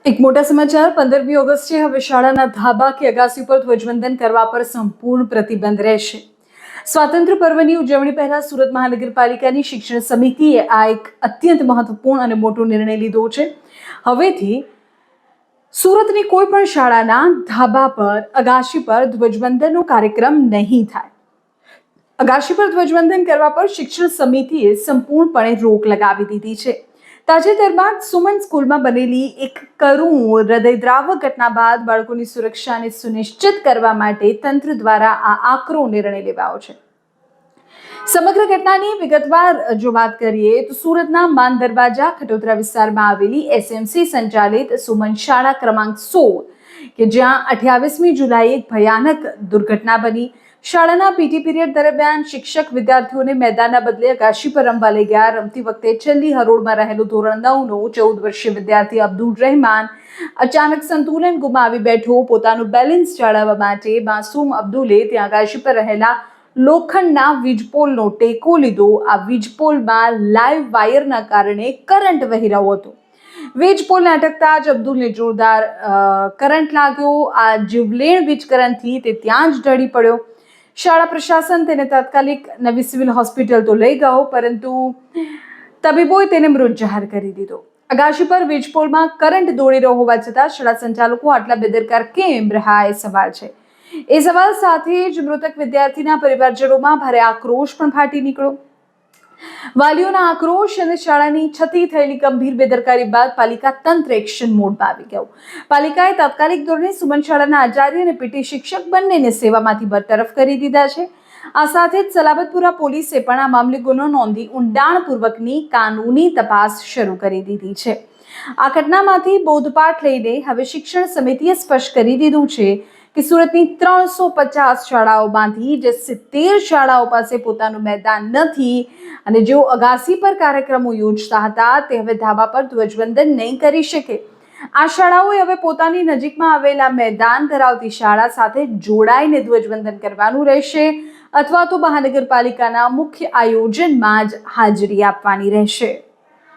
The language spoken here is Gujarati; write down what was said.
એક મોટા સમાચાર 15મી ઓગસ્ટે હવે શાળાના ધાબા કે અગાસી પર ધ્વજવંદન કરવા પર સંપૂર્ણ પ્રતિબંધ રહેશે. સ્વાતંત્ર્ય પર્વની ઉજવણી પહેલા સુરત મહાનગરપાલિકાની શિક્ષણ સમિતિએ આ એક અત્યંત મહત્વપૂર્ણ અને મોટો નિર્ણય લીધો છે. હવેથી સુરતની કોઈ પણ શાળાના ધાબા પર અગાશી પર ધ્વજવંદનનો કાર્યક્રમ નહીં થાય. અગાશી પર ધ્વજવંદન કરવા પર શિક્ષણ સમિતિએ સંપૂર્ણપણે રોક લગાવી દીધી છે. તાજેતરમાં સુમન સ્કૂલમાં બનેલી એક કરુણ હૃદયદ્રાવક ઘટના બાદ બાળકોની સુરક્ષાને સુનિશ્ચિત કરવા માટે તંત્ર દ્વારા આ આકરો નિર્ણય લેવાયો છે. સમગ્ર ઘટનાની વિગતવાર જો વાત કરીએ તો સુરતના માન દરવાજા ખટોદરા વિસ્તારમાં આવેલી એસએમસી સંચાલિત સુમન શાળા ક્રમાંક 16 કે જ્યાં 28મી જુલાઈએ એક ભયાનક દુર્ઘટના બની. શાળાના પીટી પીરિયડ દરમિયાન શિક્ષક વિદ્યાર્થીઓને મેદાનના બદલે અગાશી પર રમવા લઈ ગયા. રમતી વખતે છેલ્લી હરોળમાં રહેલો ધોરણ 9નો 14 વર્ષીય વિદ્યાર્થી અબ્દુલ રહેમાન અચાનક સંતુલન ગુમાવી બેઠો. પોતાનું બેલેન્સ જાળવવા માટે માસૂમ અબ્દુલે ત્યાં અગાશી પર રહેલા લોખંડના વીજપોલનો ટેકો લીધો. આ વીજપોલમાં લાઈવ વાયરના કારણે કરંટ વહી રહ્યો હતો. વીજપોલને અટકતા જ અબ્દુલને જોરદાર કરંટ લાગ્યો. આ જીવલેણ વીજ કરંટથી તે ત્યાં જ ઢળી પડ્યો. શાળા પ્રશાસન તેને તાત્કાલિક નવી સિવિલ હોસ્પિટલ તો લઈ ગયો, પરંતુ તબીબોએ તેને મૃત જાહેર કરી દીધો. અગાશી પર વીજપોલમાં કરંટ દોડી રહ્યો હોવા છતાં શાળા સંચાલકો આટલા બેદરકાર કેમ રહ્યા એ સવાલ છે. એ સવાલ સાથે જ મૃતક વિદ્યાર્થીના પરિવારજનોમાં ભારે આક્રોશ પણ ફાટી નીકળ્યો. વાલીઓના આક્રોશ અને શાળાની છતી થયેલી ગંભીર બેદરકારી બાદ પાલિકા તંત્ર એક્શન મોડમાં આવી ગયું. પાલિકાએ તાત્કાલિક ધોરણે સુમન શાળાના આચાર્ય અને પીટી શિક્ષક બંનેને સેવામાંથી બરતરફ કરી દીધા છે. આ સાથે જ સલાબતપુરા પોલીસે પણ આ મામલે ગુનો નોંધી ઊંડાણપૂર્વકની કાનૂની તપાસ શરૂ કરી દીધી છે. આ ઘટનામાંથી બોધપાઠ લઈને હવે શિક્ષણ સમિતિએ સ્પષ્ટ કરી દીધું છે કે સુરતની 350 શાળાઓમાંથી જે 70 શાળાઓ પાસે પોતાનું મેદાન નથી અને જેઓ અગાસી પર કાર્યક્રમો યોજતા હતા તે હવે ધાબા પર ધ્વજવંદન નહીં કરી શકે. આ શાળાઓએ હવે પોતાની નજીકમાં આવેલા મેદાન ધરાવતી શાળા સાથે જોડાઈને ધ્વજવંદન કરવાનું રહેશે અથવા તો મહાનગરપાલિકાના મુખ્ય આયોજનમાં જ હાજરી આપવાની રહેશે.